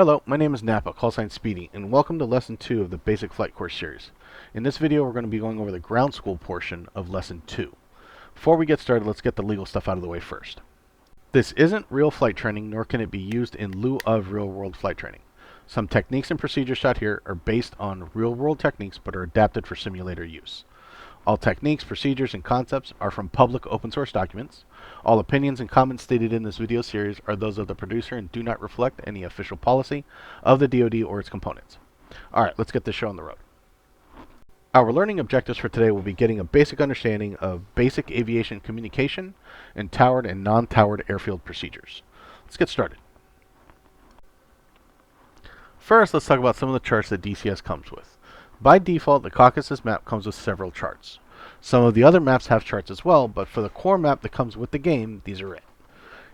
Hello, my name is Napa, callsign Speedy, and welcome to Lesson 2 of the Basic Flight Course series. In this video, we're going to be going over the ground school portion of Lesson 2. Before we get started, let's get the legal stuff out of the way first. This isn't real flight training, nor can it be used in lieu of real-world flight training. Some techniques and procedures taught here are based on real-world techniques, but are adapted for simulator use. All techniques, procedures, and concepts are from public open source documents. All opinions and comments stated in this video series are those of the producer and do not reflect any official policy of the DoD or its components. Alright, let's get this show on the road. Our learning objectives for today will be getting a basic understanding of basic aviation communication and towered and non-towered airfield procedures. Let's get started. First, let's talk about some of the charts that DCS comes with. By default, the Caucasus map comes with several charts. Some of the other maps have charts as well, but for the core map that comes with the game, these are it.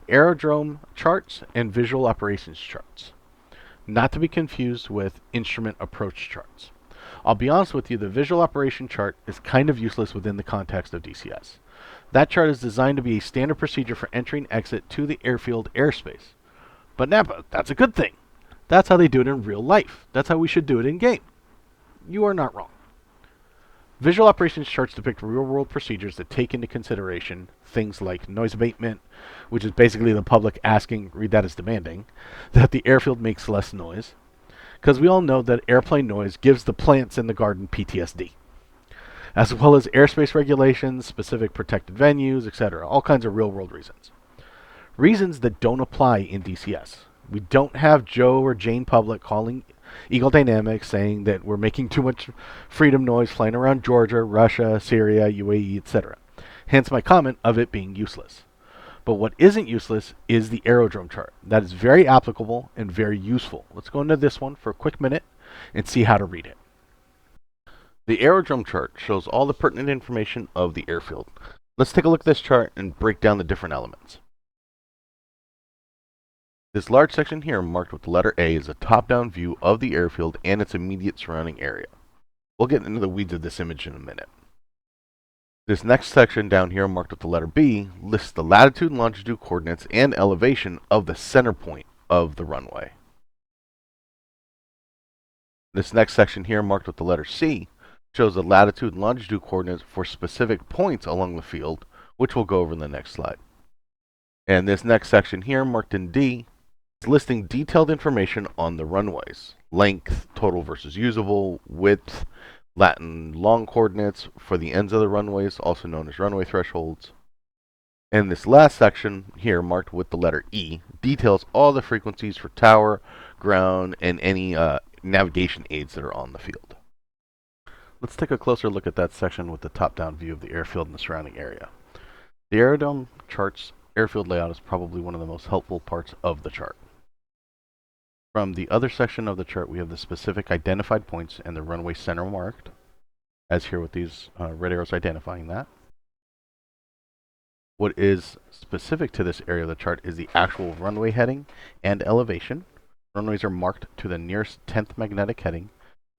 Aerodrome charts and visual operations charts. Not to be confused with instrument approach charts. I'll be honest with you, the visual operation chart is kind of useless within the context of DCS. That chart is designed to be a standard procedure for entry and exit to the airfield airspace. But Napa, that's a good thing. That's how they do it in real life. That's how we should do it in game. You are not wrong. Visual operations charts depict real-world procedures that take into consideration things like noise abatement, which is basically the public asking, read that as demanding, that the airfield makes less noise, because we all know that airplane noise gives the plants in the garden PTSD, as well as airspace regulations, specific protected venues, etc., all kinds of real-world reasons. Reasons that don't apply in DCS. We don't have Joe or Jane Public calling Eagle Dynamics saying that we're making too much freedom noise flying around Georgia, Russia, Syria, UAE, etc. Hence my comment of it being useless. But what isn't useless is the aerodrome chart. That is very applicable and very useful. Let's go into this one for a quick minute and see how to read it. The aerodrome chart shows all the pertinent information of the airfield. Let's take a look at this chart and break down the different elements. This large section here, marked with the letter A, is a top-down view of the airfield and its immediate surrounding area. We'll get into the weeds of this image in a minute. This next section down here, marked with the letter B, lists the latitude and longitude coordinates and elevation of the center point of the runway. This next section here, marked with the letter C, shows the latitude and longitude coordinates for specific points along the field, which we'll go over in the next slide. And this next section here, marked in D, is listing detailed information on the runways. Length, total versus usable, width, Latin long coordinates for the ends of the runways, also known as runway thresholds. And this last section here, marked with the letter E, details all the frequencies for tower, ground, and any navigation aids that are on the field. Let's take a closer look at that section with the top-down view of the airfield and the surrounding area. The aerodrome chart's airfield layout is probably one of the most helpful parts of the chart. From the other section of the chart, we have the specific identified points and the runway center marked, as here with these red arrows identifying that. What is specific to this area of the chart is the actual runway heading and elevation. Runways are marked to the nearest 10th magnetic heading,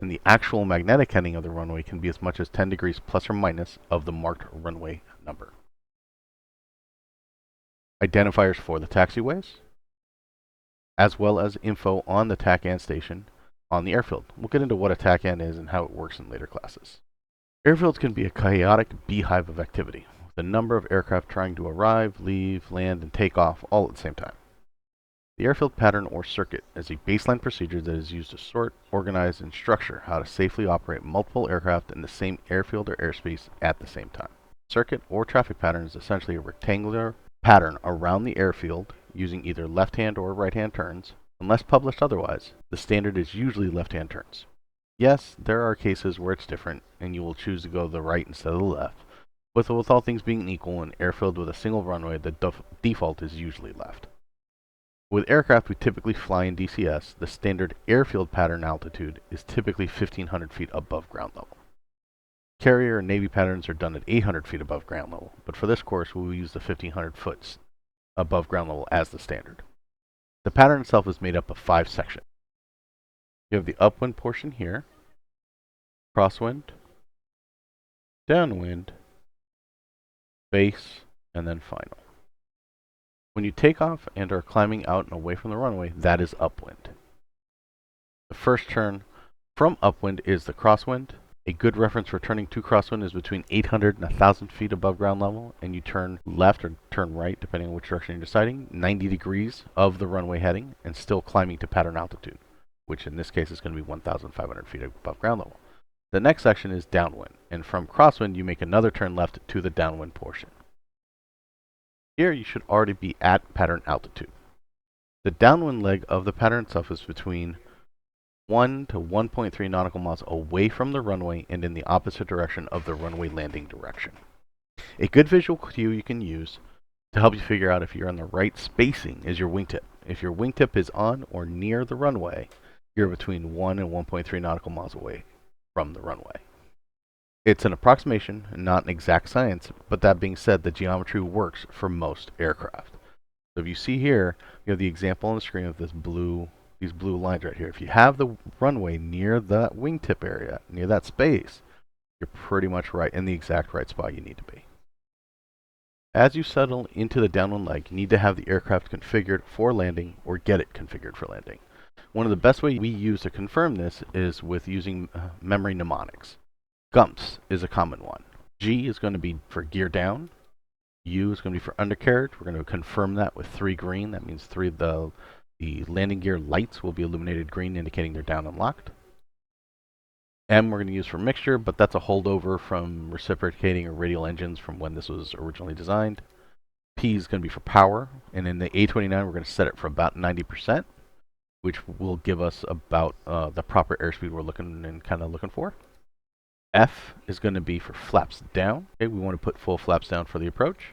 and the actual magnetic heading of the runway can be as much as 10 degrees plus or minus of the marked runway number. Identifiers for the taxiways, as well as info on the TACAN station on the airfield. We'll get into what a TACAN is and how it works in later classes. Airfields can be a chaotic beehive of activity, with a number of aircraft trying to arrive, leave, land, and take off all at the same time. The airfield pattern or circuit is a baseline procedure that is used to sort, organize, and structure how to safely operate multiple aircraft in the same airfield or airspace at the same time. Circuit or traffic pattern is essentially a rectangular pattern around the airfield using either left-hand or right-hand turns. Unless published otherwise, the standard is usually left-hand turns. Yes, there are cases where it's different, and you will choose to go the right instead of the left, but with all things being equal, an airfield with a single runway, the default is usually left. With aircraft we typically fly in DCS, the standard airfield pattern altitude is typically 1,500 feet above ground level. Carrier and Navy patterns are done at 800 feet above ground level, but for this course we will use the 1,500 foot above ground level as the standard. The pattern itself is made up of 5 sections. You have the upwind portion here, crosswind, downwind, base, and then final. When you take off and are climbing out and away from the runway, that is upwind. The first turn from upwind is the crosswind. A good reference for turning to crosswind is between 800 and 1,000 feet above ground level, and you turn left or turn right, depending on which direction you're deciding, 90 degrees of the runway heading, and still climbing to pattern altitude, which in this case is going to be 1,500 feet above ground level. The next section is downwind, and from crosswind you make another turn left to the downwind portion. Here you should already be at pattern altitude. The downwind leg of the pattern itself is between 1 to 1.3 nautical miles away from the runway and in the opposite direction of the runway landing direction. A good visual cue you can use to help you figure out if you're on the right spacing is your wingtip. If your wingtip is on or near the runway, you're between 1 and 1.3 nautical miles away from the runway. It's an approximation, not an exact science, but that being said, the geometry works for most aircraft. So if you see here, you have the example on the screen of these blue lines right here. If you have the runway near that wingtip area, near that space, you're pretty much right in the exact right spot you need to be. As you settle into the downwind leg, you need to have the aircraft configured for landing or get it configured for landing. One of the best ways we use to confirm this is with using memory mnemonics. GUMPS is a common one. G is going to be for gear down. U is going to be for undercarriage. We're going to confirm that with 3 green. That means the landing gear lights will be illuminated green, indicating they're down and locked. M we're going to use for mixture, but that's a holdover from reciprocating or radial engines from when this was originally designed. P is going to be for power, and in the A29 we're going to set it for about 90%, which will give us about the proper airspeed we're looking for. F is going to be for flaps down. Okay, we want to put full flaps down for the approach.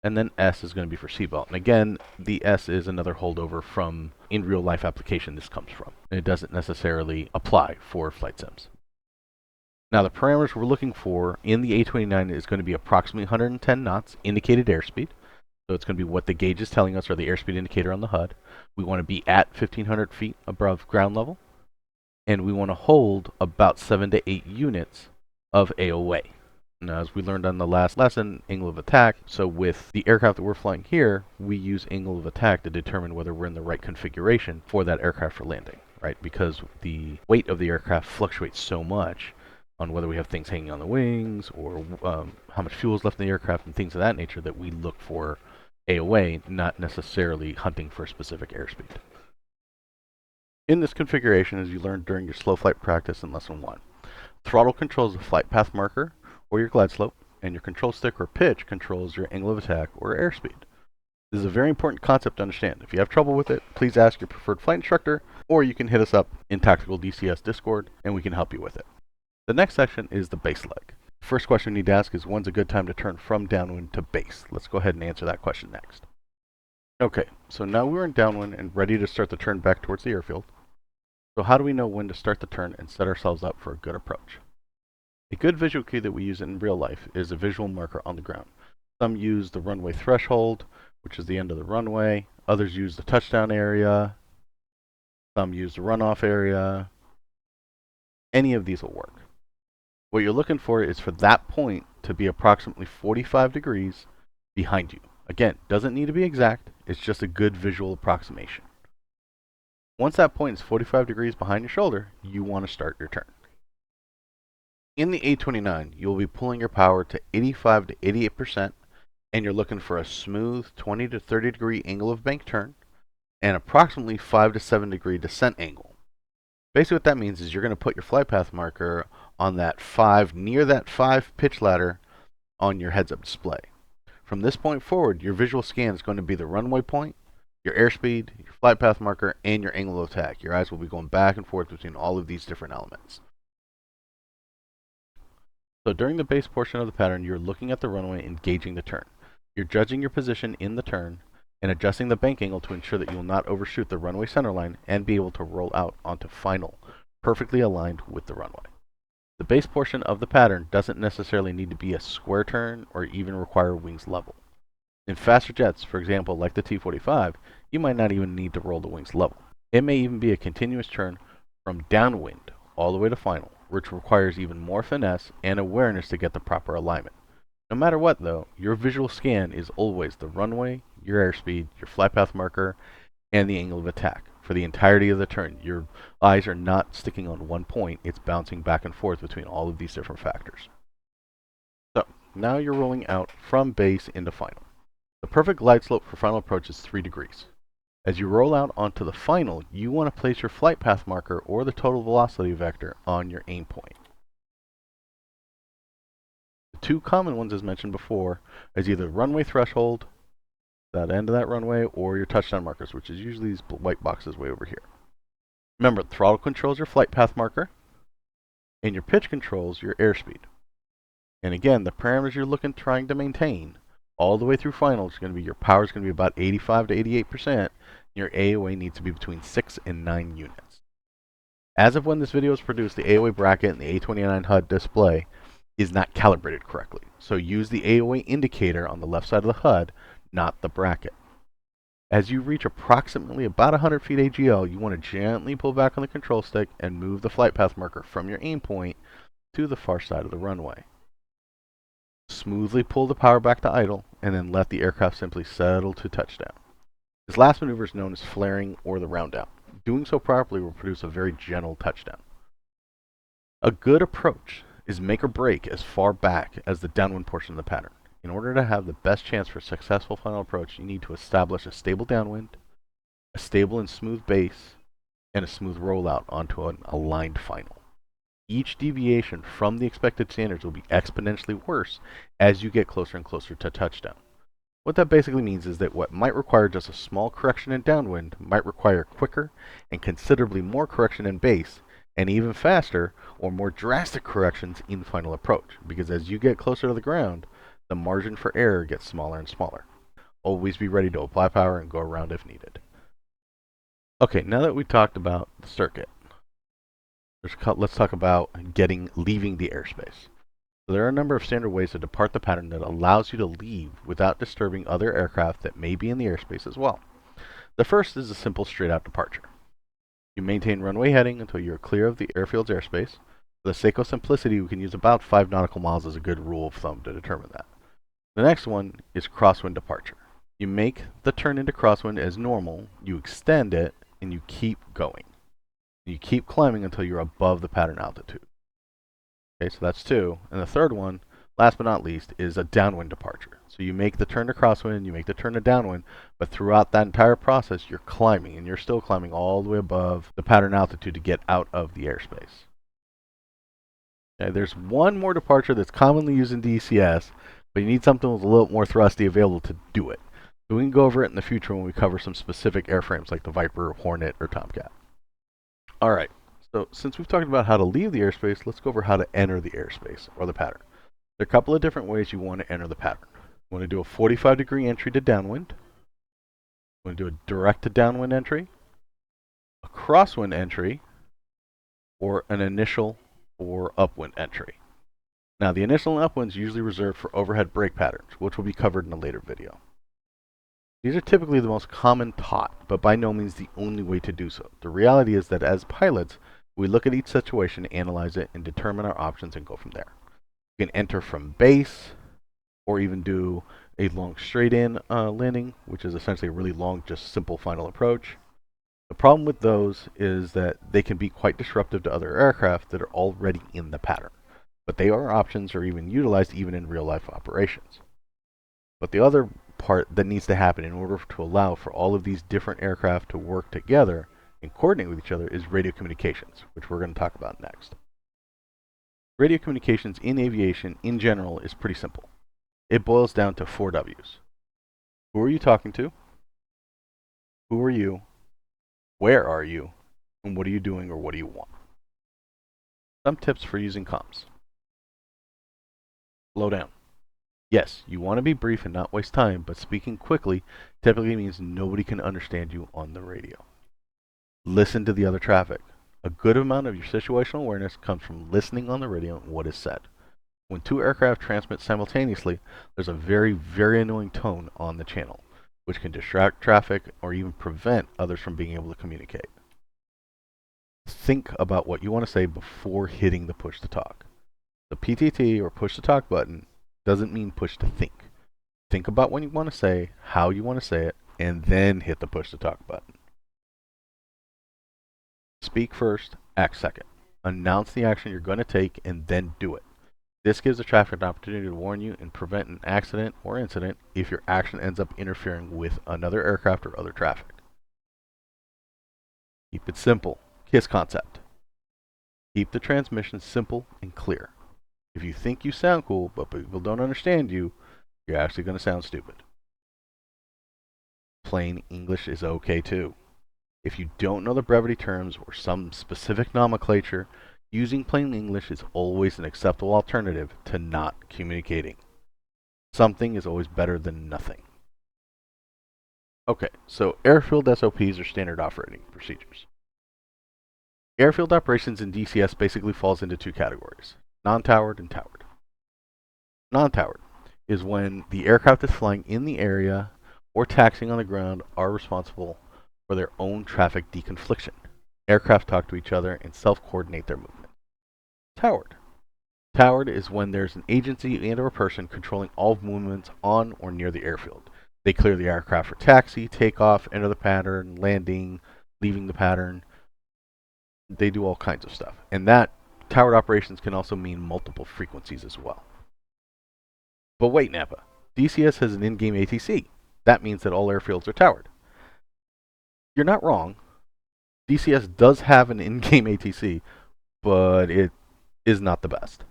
And then S is going to be for seatbelt. And again, the S is another holdover from in real life application this comes from. And it doesn't necessarily apply for flight sims. Now the parameters we're looking for in the A29 is going to be approximately 110 knots indicated airspeed. So it's going to be what the gauge is telling us, or the airspeed indicator on the HUD. We want to be at 1,500 feet above ground level. And we want to hold about 7 to 8 units of AOA. Now, as we learned on the last lesson, angle of attack, so with the aircraft that we're flying here, we use angle of attack to determine whether we're in the right configuration for that aircraft for landing, right? Because the weight of the aircraft fluctuates so much on whether we have things hanging on the wings or how much fuel is left in the aircraft and things of that nature that we look for AOA, not necessarily hunting for specific airspeed. In this configuration, as you learned during your slow flight practice in lesson 1, throttle controls the flight path marker or your glide slope, and your control stick or pitch controls your angle of attack or airspeed. This is a very important concept to understand. If you have trouble with it, please ask your preferred flight instructor, or you can hit us up in Tactical DCS Discord, and we can help you with it. The next section is the base leg. The first question we need to ask is, when's a good time to turn from downwind to base? Let's go ahead and answer that question next. Okay, so now we're in downwind and ready to start the turn back towards the airfield. So how do we know when to start the turn and set ourselves up for a good approach? A good visual cue that we use in real life is a visual marker on the ground. Some use the runway threshold, which is the end of the runway. Others use the touchdown area. Some use the runoff area. Any of these will work. What you're looking for is for that point to be approximately 45 degrees behind you. Again, doesn't need to be exact. It's just a good visual approximation. Once that point is 45 degrees behind your shoulder, you want to start your turn. In the A29, you'll be pulling your power to 85 to 88%, and you're looking for a smooth 20 to 30 degree angle of bank turn and approximately 5 to 7 degree descent angle. Basically what that means is you're going to put your flight path marker on that 5, near that 5 pitch ladder on your heads-up display. From this point forward, your visual scan is going to be the runway point, your airspeed, your flight path marker, and your angle of attack. Your eyes will be going back and forth between all of these different elements. So during the base portion of the pattern, you're looking at the runway and gauging the turn. You're judging your position in the turn and adjusting the bank angle to ensure that you will not overshoot the runway centerline and be able to roll out onto final, perfectly aligned with the runway. The base portion of the pattern doesn't necessarily need to be a square turn or even require wings level. In faster jets, for example, like the T-45, you might not even need to roll the wings level. It may even be a continuous turn from downwind all the way to final, which requires even more finesse and awareness to get the proper alignment. No matter what though, your visual scan is always the runway, your airspeed, your flight path marker, and the angle of attack. for the entirety of the turn. Your eyes are not sticking on one point. It's bouncing back and forth between all of these different factors. So, now you're rolling out from base into final. The perfect glide slope for final approach is 3 degrees. As you roll out onto the final, you want to place your flight path marker or the total velocity vector on your aim point. The two common ones, as mentioned before, is either runway threshold, that end of that runway, or your touchdown markers, which is usually these white boxes way over here. Remember, throttle controls your flight path marker, and your pitch controls your airspeed. And again, the parameters you're trying to maintain all the way through final is going to be your power is going to be about 85 to 88%. Your AOA needs to be between 6 and 9 units. As of when this video is produced, the AOA bracket and the A29 HUD display is not calibrated correctly. So use the AOA indicator on the left side of the HUD, not the bracket. As you reach approximately about 100 feet AGL, you want to gently pull back on the control stick and move the flight path marker from your aim point to the far side of the runway. Smoothly pull the power back to idle, and then let the aircraft simply settle to touchdown. This last maneuver is known as flaring or the round out. Doing so properly will produce a very gentle touchdown. A good approach is make or break as far back as the downwind portion of the pattern. In order to have the best chance for a successful final approach, you need to establish a stable downwind, a stable and smooth base, and a smooth rollout onto an aligned final. Each deviation from the expected standards will be exponentially worse as you get closer and closer to touchdown. What that basically means is that what might require just a small correction in downwind might require quicker and considerably more correction in base, and even faster or more drastic corrections in final approach, because as you get closer to the ground, the margin for error gets smaller and smaller. Always be ready to apply power and go around if needed. Okay, now that we talked about the circuit, let's talk about leaving the airspace. So there are a number of standard ways to depart the pattern that allows you to leave without disturbing other aircraft that may be in the airspace as well. The first is a simple straight-out departure. You maintain runway heading until you're clear of the airfield's airspace. For the sake of simplicity, we can use about 5 nautical miles as a good rule of thumb to determine that. The next one is crosswind departure. You make the turn into crosswind as normal, you extend it, and you keep going. You keep climbing until you're above the pattern altitude. Okay, so that's 2. And the third one, last but not least, is a downwind departure. So you make the turn to crosswind, you make the turn to downwind, but throughout that entire process, you're climbing, and you're still climbing all the way above the pattern altitude to get out of the airspace. Okay, there's one more departure that's commonly used in DCS, but you need something with a little more thrusty available to do it. So we can go over it in the future when we cover some specific airframes like the Viper, Hornet, or Tomcat. Alright, so since we've talked about how to leave the airspace, let's go over how to enter the airspace, or the pattern. There are a couple of different ways you want to enter the pattern. You want to do a 45-degree entry to downwind. You want to do a direct to downwind entry, a crosswind entry, or an initial or upwind entry. Now, the initial and upwind is usually reserved for overhead brake patterns, which will be covered in a later video. These are typically the most common taught, but by no means the only way to do so. The reality is that as pilots, we look at each situation, analyze it, and determine our options and go from there. You can enter from base, or even do a long straight-in landing, which is essentially a really long, just simple final approach. The problem with those is that they can be quite disruptive to other aircraft that are already in the pattern, but they are options or even utilized even in real-life operations. But the other part that needs to happen in order to allow for all of these different aircraft to work together and coordinate with each other is radio communications, which we're going to talk about next. Radio communications in aviation in general is pretty simple. It boils down to 4 W's. Who are you talking to? Who are you? Where are you? And what are you doing or what do you want? Some tips for using comms. Slow down. Yes, you want to be brief and not waste time, but speaking quickly typically means nobody can understand you on the radio. Listen to the other traffic. A good amount of your situational awareness comes from listening on the radio and what is said. When 2 aircraft transmit simultaneously, there's a very, very annoying tone on the channel, which can distract traffic or even prevent others from being able to communicate. Think about what you want to say before hitting the push to talk. The PTT or push to talk button doesn't mean push to think. Think about what you want to say, how you want to say it, and then hit the push to talk button. Speak first, act second. Announce the action you're going to take and then do it. This gives the traffic an opportunity to warn you and prevent an accident or incident if your action ends up interfering with another aircraft or other traffic. Keep it simple. KISS concept. Keep the transmission simple and clear. If you think you sound cool, but people don't understand you, you're actually going to sound stupid. Plain English is okay too. If you don't know the brevity terms or some specific nomenclature, using plain English is always an acceptable alternative to not communicating. Something is always better than nothing. Okay, so airfield SOPs are standard operating procedures. Airfield operations in DCS basically falls into two categories, non-towered and towered. Non-towered is when the aircraft is flying in the area or taxiing on the ground are responsible for their own traffic deconfliction. Aircraft talk to each other and self-coordinate their movement. Towered. Towered is when there's an agency and or person controlling all movements on or near the airfield. They clear the aircraft for taxi, takeoff, enter the pattern, landing, leaving the pattern. They do all kinds of stuff. And that towered operations can also mean multiple frequencies as well. But wait, Napa. DCS has an in-game ATC. That means that all airfields are towered. You're not wrong. DCS does have an in-game ATC, but it is not the best.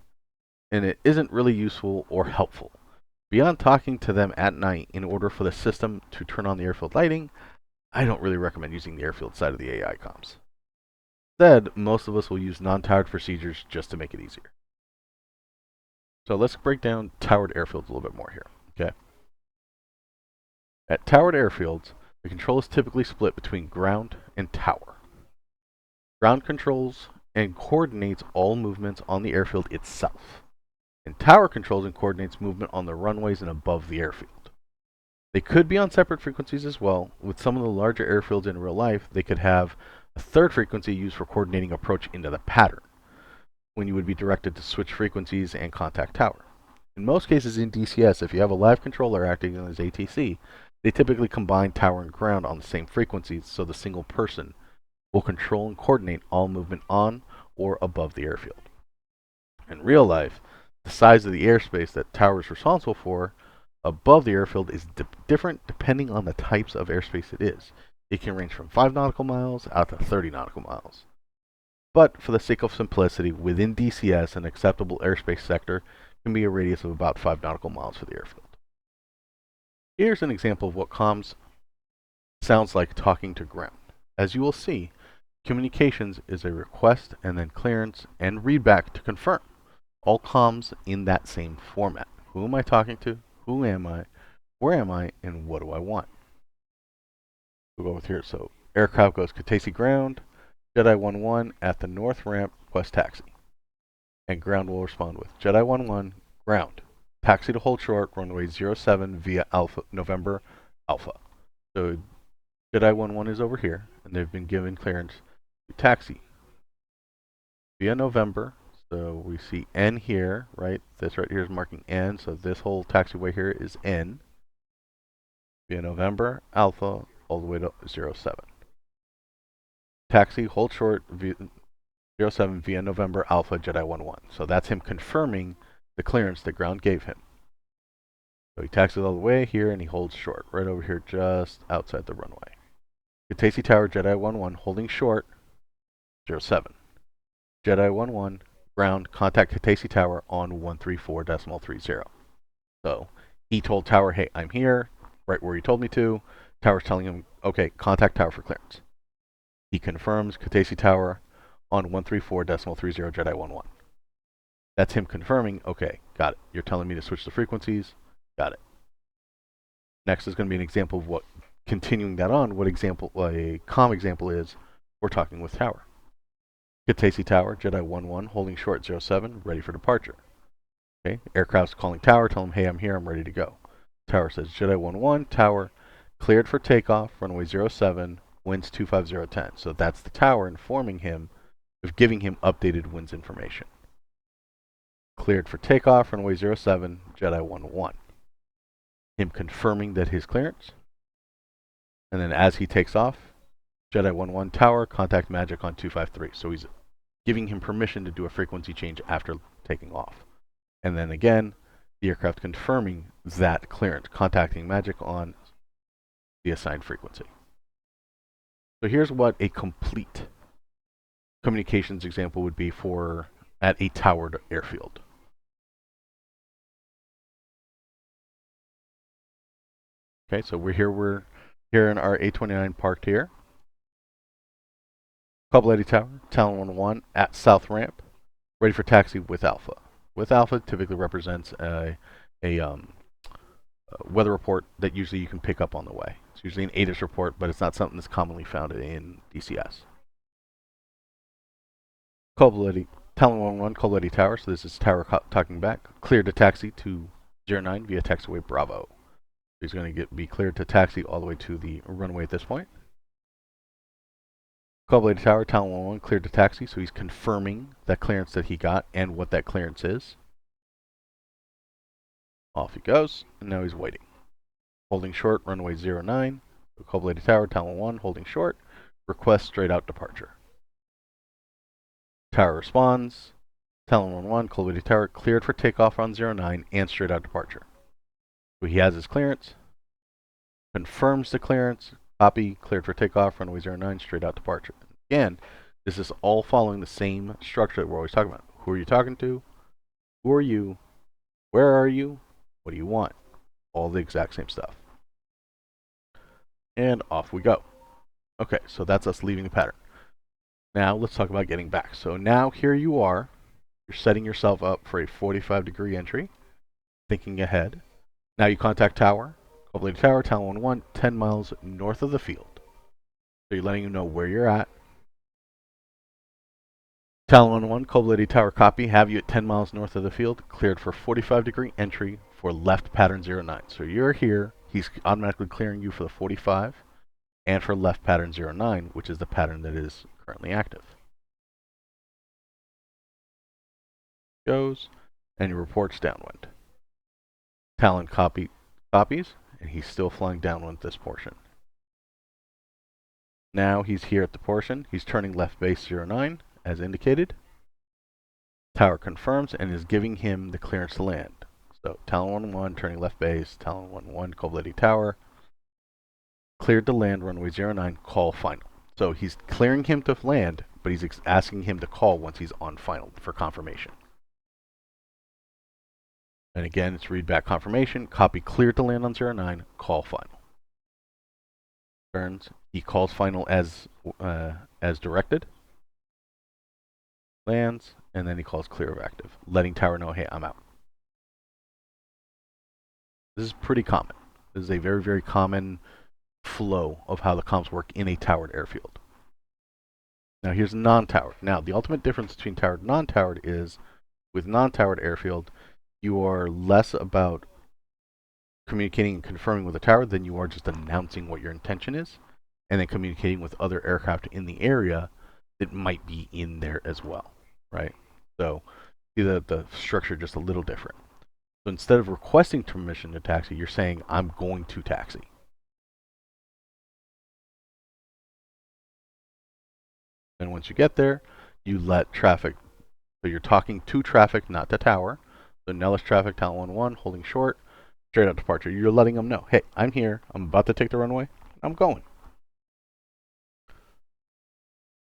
And it isn't really useful or helpful. Beyond talking to them at night in order for the system to turn on the airfield lighting, I don't really recommend using the airfield side of the AI comms. Instead, most of us will use non-towered procedures just to make it easier. So let's break down towered airfields a little bit more here, okay? At towered airfields, the control is typically split between ground and tower. Ground controls and coordinates all movements on the airfield itself. And tower controls and coordinates movement on the runways and above the airfield. They could be on separate frequencies as well. With some of the larger airfields in real life, they could have a third frequency used for coordinating approach into the pattern, when you would be directed to switch frequencies and contact tower. In most cases in DCS, if you have a live controller acting as ATC, they typically combine tower and ground on the same frequencies, so the single person will control and coordinate all movement on or above the airfield. In real life, the size of the airspace that tower is responsible for above the airfield is different depending on the types of airspace it is. It can range from 5 nautical miles out to 30 nautical miles. But for the sake of simplicity, within DCS, an acceptable airspace sector can be a radius of about 5 nautical miles for the airfield. Here's an example of what comms sounds like talking to ground. As you will see, communications is a request and then clearance and readback to confirm. All comms in that same format. Who am I talking to? Who am I? Where am I? And what do I want? We'll go with here. So aircraft goes Kataisi ground, Jedi 1-1 at the north ramp, request taxi. And ground will respond with Jedi 1-1 ground. Taxi to hold short, runway 07 via Alpha, November Alpha. So Jedi 1-1 is over here, and they've been given clearance to taxi via November. So we see N here, right? This right here is marking N, so this whole taxiway here is N. Via November Alpha all the way to 07. Taxi, hold short, via 07 via November Alpha Jedi 1-1. So that's him confirming the clearance that ground gave him. So he taxis all the way here and he holds short, right over here just outside the runway. Kataisi Tower Jedi 1-1 holding short 07. Jedi 1-1 ground, contact Kataisi Tower on 134.30. So he told Tower, hey, I'm here, right where you told me to. Tower's telling him, okay, contact Tower for clearance. He confirms Kataisi Tower on 134.30 Jedi 1-1. That's him confirming, okay, got it. You're telling me to switch the frequencies, got it. Next is going to be an example of what, continuing that on, what example, a comm example is, we're talking with Tower. Kataisi Tower, Jedi 1-1, holding short 07, ready for departure. Okay, aircraft's calling Tower, tell him, hey, I'm here, I'm ready to go. Tower says, Jedi 1-1, Tower, cleared for takeoff, runway 07, winds 25010. So that's the Tower informing him of giving him updated winds information. Cleared for takeoff, runway 07, Jedi 1-1. Him confirming that his clearance. And then as he takes off, Jedi 1-1 tower, contact magic on 253. So he's giving him permission to do a frequency change after taking off. And then again, the aircraft confirming that clearance, contacting magic on the assigned frequency. So here's what a complete communications example would be for at a towered airfield. Okay, so we're here in our A29 parked here. Cobble Tower, Talon 1-1 at South Ramp, ready for taxi with Alpha. With Alpha typically represents a weather report that usually you can pick up on the way. It's usually an ATIS report, but it's not something that's commonly found in DCS. Talon 1-1, Cobble Tower, so this is Tower talking back. Cleared to taxi to 09 via taxiway Bravo. He's going to be cleared to taxi all the way to the runway at this point. Cobble Tower, Talon 1-1, cleared to taxi, so he's confirming that clearance that he got and what that clearance is. Off he goes, and now he's waiting. Holding short, runway 09. Cobble Tower, Talon 1, holding short. Request straight out departure. Tower responds. Talon 1-1, Cobble Tower, cleared for takeoff on 09 and straight out departure. So he has his clearance. Confirms the clearance. Copy, cleared for takeoff, runway 09, straight out departure. Again, this is all following the same structure that we're always talking about. Who are you talking to? Who are you? Where are you? What do you want? All the exact same stuff. And off we go. Okay, so that's us leaving the pattern. Now let's talk about getting back. So now here you are. You're setting yourself up for a 45-degree entry, thinking ahead. Now you contact Tower. Cobble Tower, Talon 1-1, 10 miles north of the field. So you're letting him know where you're at. Talon 1-1, Cobble Tower, copy. Have you at 10 miles north of the field. Cleared for 45-degree entry for left pattern 09. So you're here. He's automatically clearing you for the 45 and for left pattern 09, which is the pattern that is currently active. Goes, and he reports downwind. Talon copies, and he's still flying downwind this portion. Now he's here at the portion. He's turning left base 09, as indicated. Tower confirms and is giving him the clearance to land. So Talon 1-1, turning left base, Talon 1-1, Cobble Tower. Cleared to land, runway 09, call final. So he's clearing him to land, but he's asking him to call once he's on final for confirmation. And again, it's read back confirmation, copy cleared to land on 09, call final. Turns, he calls final as directed. Lands, and then he calls clear of active, letting Tower know, hey, I'm out. This is pretty common. This is a very, very common flow of how the comms work in a towered airfield. Now here's non-towered. Now the ultimate difference between towered and non-towered is with non-towered airfield, you are less about communicating and confirming with the tower than you are just announcing what your intention is and then communicating with other aircraft in the area that might be in there as well, right? So see the structure just a little different. So instead of requesting permission to taxi, you're saying, I'm going to taxi. And once you get there, you let traffic, so you're talking to traffic, not to tower. So Nellis traffic, Talon 1-1, holding short, straight out departure. You're letting them know, hey, I'm here, I'm about to take the runway, I'm going.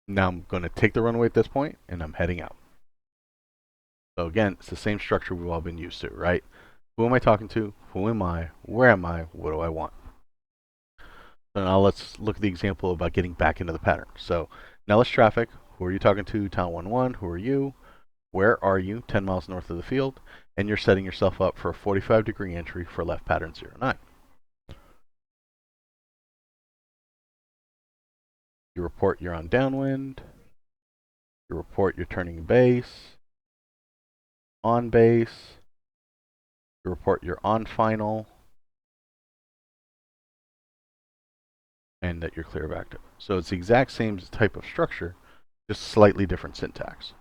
Now I'm going to take the runway at this point, and I'm heading out. So again, it's the same structure we've all been used to, right? Who am I talking to? Who am I? Where am I? What do I want? So now let's look at the example about getting back into the pattern. So Nellis traffic, who are you talking to? Talon 1-1, who are you? Where are you? 10 miles north of the field. And you're setting yourself up for a 45-degree entry for left pattern 09. You report you're on downwind. You report you're turning base. On base. You report you're on final. And that you're clear of active. So it's the exact same type of structure, just slightly different syntax.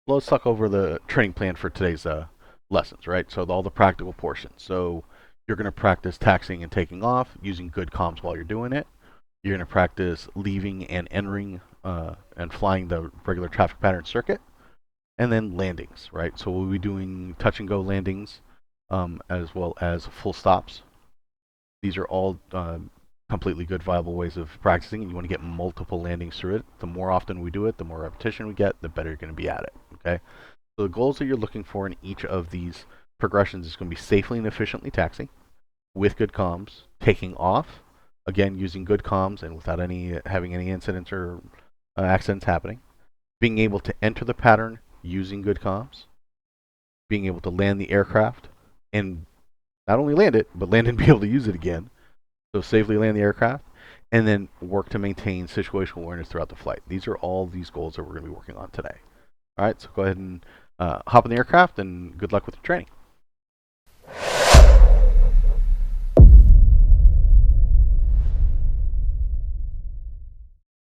Let's talk over the training plan for today's lessons, right? So all the practical portions. So you're going to practice taxiing and taking off, using good comms while you're doing it. You're going to practice leaving and entering and flying the regular traffic pattern circuit, and then landings, right? So we'll be doing touch and go landings as well as full stops. These are all completely good, viable ways of practicing, and you want to get multiple landings through it. The more often we do it, the more repetition we get, the better you're going to be at it. Okay. So the goals that you're looking for in each of these progressions is going to be safely and efficiently taxiing with good comms, taking off, again using good comms and without any having any incidents or accidents happening, being able to enter the pattern using good comms, being able to land the aircraft and not only land it, but land and be able to use it again. So safely land the aircraft, and then work to maintain situational awareness throughout the flight. These are all these goals that we're going to be working on today. All right, so go ahead and hop in the aircraft, and good luck with your training.